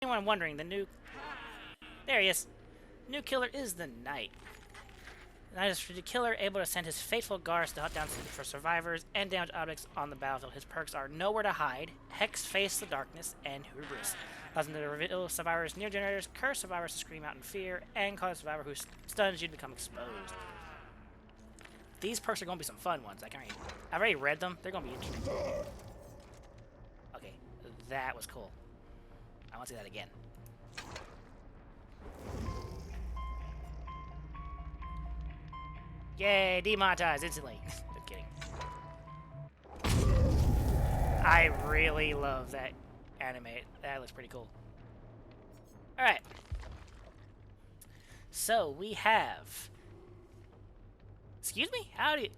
anyone wondering, the new... There he is. New killer is the Knight. The Knight is the killer able to send his faithful guards to hunt down for survivors and damage objects on the battlefield. His perks are Nowhere to Hide, Hex Face the Darkness, and Hubris. Allows him to reveal survivors near generators, curse survivors to scream out in fear, and cause a survivor who stuns you to become exposed. These perks are going to be some fun ones. I've already read them. They're going to be interesting. Okay, that was cool. I want to see that again. Yay, demonetized instantly. Just kidding. I really love that anime. That looks pretty cool. Alright. So, we have... Excuse me? How do you...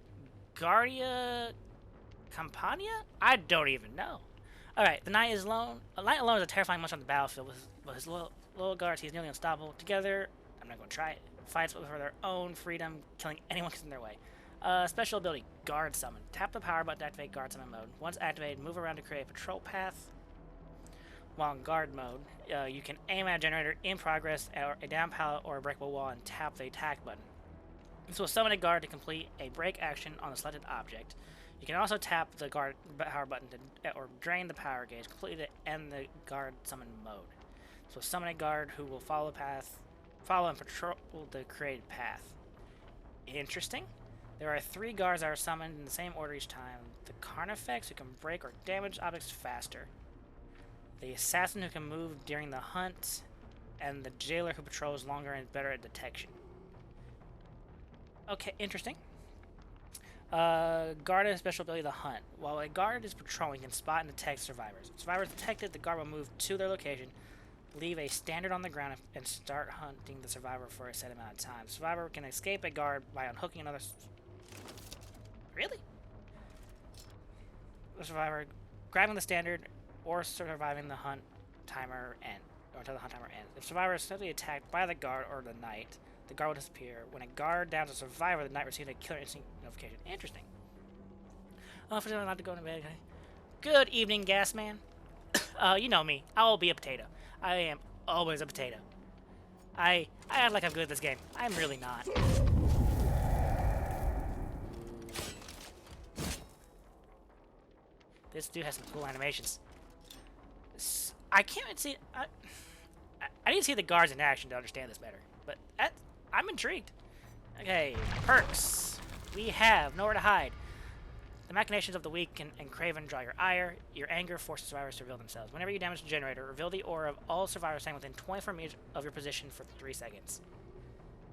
Guardia... Campania? I don't even know. Alright, the Knight is alone. A Knight alone is a terrifying monster on the battlefield. With his little guards, he's nearly unstoppable. Together, I'm not going to try it. Fights for their own freedom, killing anyone who's in their way. Special ability, Guard Summon. Tap the power button to activate Guard Summon mode. Once activated, move around to create a patrol path. While in Guard mode, you can aim at a generator in progress, or a down pallet, or a breakable wall, and tap the attack button. This will summon a guard to complete a break action on the selected object. You can also tap the Guard power button to, or drain the power gauge completely to end the Guard Summon mode. So summon a guard who will follow and patrol the created path. Interesting. There are 3 guards that are summoned in the same order each time. The Carnifex, who can break or damage objects faster. The Assassin, who can move during the hunt. And the Jailer, who patrols longer and is better at detection. Okay, interesting. Guard has special ability, the Hunt. While a guard is patrolling, can spot and detect survivors. If survivors detected, the guard will move to their location, leave a standard on the ground, and start hunting the survivor for a set amount of time. The survivor can escape a guard by unhooking another... Really? The survivor grabbing the standard or surviving the hunt timer end, or until the hunt timer ends. If the survivor is suddenly attacked by the guard or the Knight, the guard will disappear. When a guard downs a survivor, the Knight receives a killer instinct notification. Interesting. Oh, for not to go to bed. Good evening, Gas Man. You know me. I will be a potato. I am always a potato. I act like I'm good at this game. I'm really not. This dude has some cool animations. I can't see... I need to see the guards in action to understand this better. But I'm intrigued. Okay, perks. We have Nowhere to Hide. The machinations of the weak and craven draw your ire. Your anger forces survivors to reveal themselves. Whenever you damage the generator, reveal the aura of all survivors standing within 24 meters of your position for 3 seconds.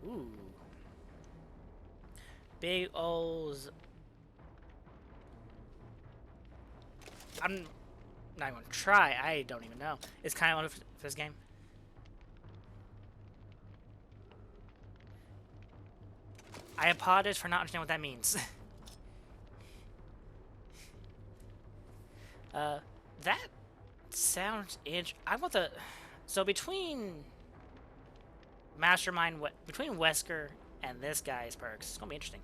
Ooh. Big O's... I'm not even gonna try. I don't even know. It's kind of one of this game. I apologize for not understanding what that means. That sounds I want the... So between Mastermind, between Wesker and this guy's perks, it's gonna be interesting.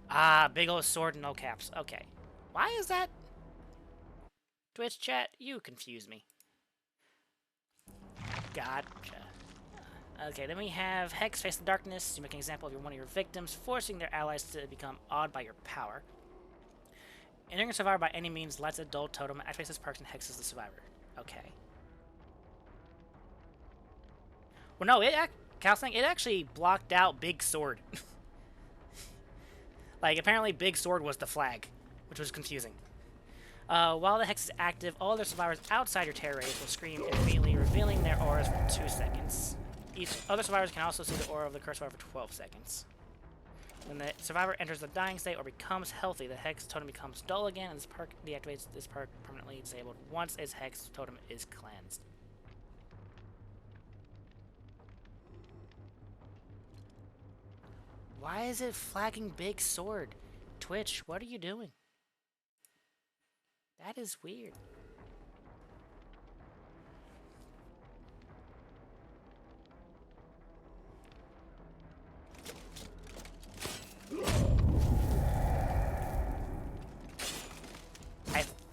Ah, big old sword and no caps. Okay. Why is that? Twitch chat, you confuse me. Gotcha. Okay, then we have Hex Face the Darkness. You make an example of one of your victims, forcing their allies to become awed by your power. Entering a survivor by any means lights a dull totem, activates his perks, and hexes the survivor. Okay. Well, no, it actually blocked out Big Sword. Like, apparently Big Sword was the flag, which was confusing. While the hex is active, all other survivors outside your terror radius will scream immediately, revealing their auras for 2 seconds. Each other survivors can also see the aura of the cursed survivor for 12 seconds. When the survivor enters the dying state or becomes healthy, the hex totem becomes dull again, and this perk deactivates this perk permanently disabled once its hex totem is cleansed. Why is it flagging Big Sword? Twitch, what are you doing? That is weird.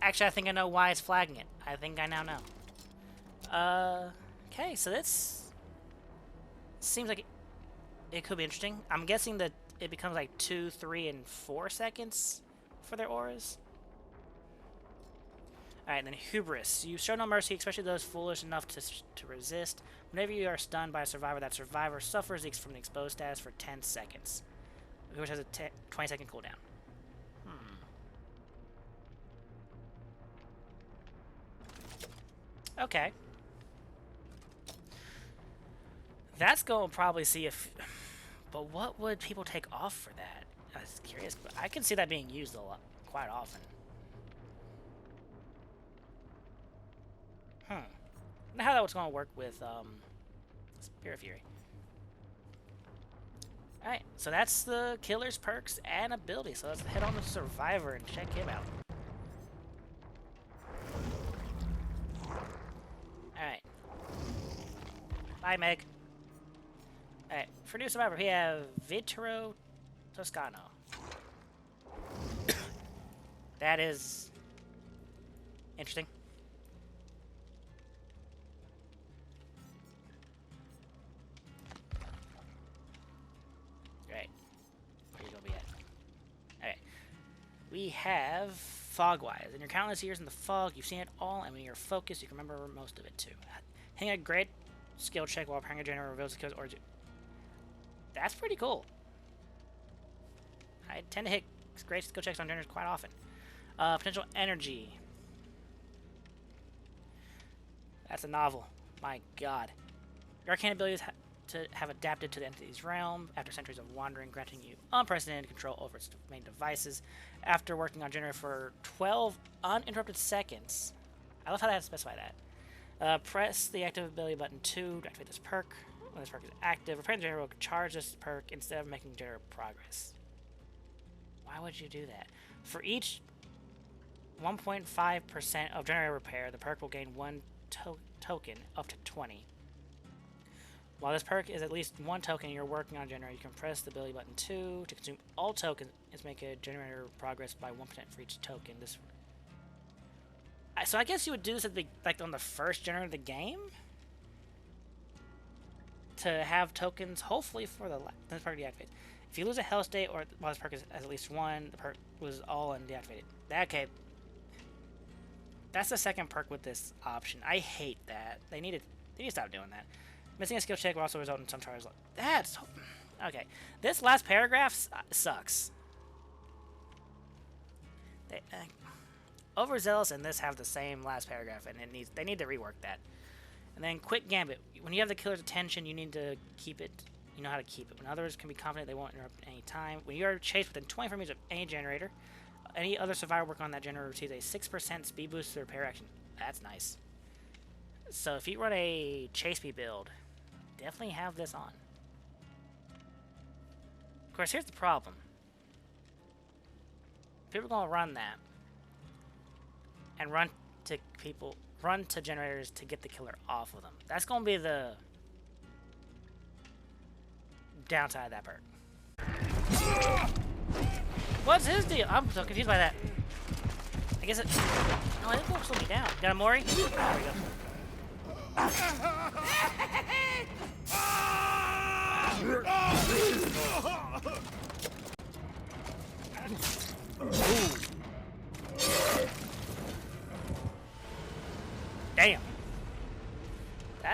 Actually, I think I know why it's flagging it. I think I now know. Okay, so this seems like it could be interesting. I'm guessing that it becomes like 2, 3, and 4 seconds for their auras. Alright, then Hubris. You show no mercy, especially those foolish enough to resist. Whenever you are stunned by a survivor, that survivor suffers from the exposed status for 10 seconds. Hubris has a 20-second cooldown. Okay. That's going to probably see if... But what would people take off for that? I was curious, but I can see that being used a lot, quite often. I wonder how that was going to work with Spirit Fury. Alright, so that's the killer's perks and ability. So let's head on to Survivor and check him out. Alright. Bye, Meg. Alright, for new Survivor, we have Vittorio Toscano. That is interesting. Right. Where you gonna be at? Alright. We have Fogwise. In your countless years in the fog, you've seen it all, and when you're focused, you can remember most of it too. Hitting a great skill check while preparing a generator reveals the killer's origin. That's pretty cool. I tend to hit great skill checks on generators quite often. Potential energy. That's a novel. My god. Your arcane abilities have adapted to the entity's realm after centuries of wandering, granting you unprecedented control over its main devices. After working on generator for 12 uninterrupted seconds. I love how they have to specify that. Press the active ability button 2 to activate this perk. When this perk is active, repairing the generator will charge this perk instead of making generator progress. Why would you do that? For each 1.5% of generator repair, the perk will gain 1 token up to 20. While this perk is at least 1 token and you're working on a generator, you can press the ability button 2 to consume all tokens and make a generator progress by 1% for each token. So I guess you would do this at like on the first generator of the game to have tokens, hopefully for this perk deactivated. If you lose a health state or while this perk is at least 1, the perk was all undeactivated. Okay. That's the second perk with this option. I hate that. They need to stop doing that. Missing a skill check will also result in some charges. That's okay. This last paragraph sucks. Overzealous and this have the same last paragraph, and they need to rework that. And then quick gambit. When you have the killer's attention, you need to keep it. You know how to keep it. When others can be confident they won't interrupt at any time. When you are chased within 24 meters of any generator, any other survivor working on that generator receives a 6% speed boost to the repair action. That's nice. So if you run a chase me build, definitely have this on. Of course, here's the problem. People are gonna run that and run to generators to get the killer off of them. That's gonna be the downside of that perk. What's his deal? I'm so confused by that. I guess it... No, it won't slow me down. Got a Mori? There we go.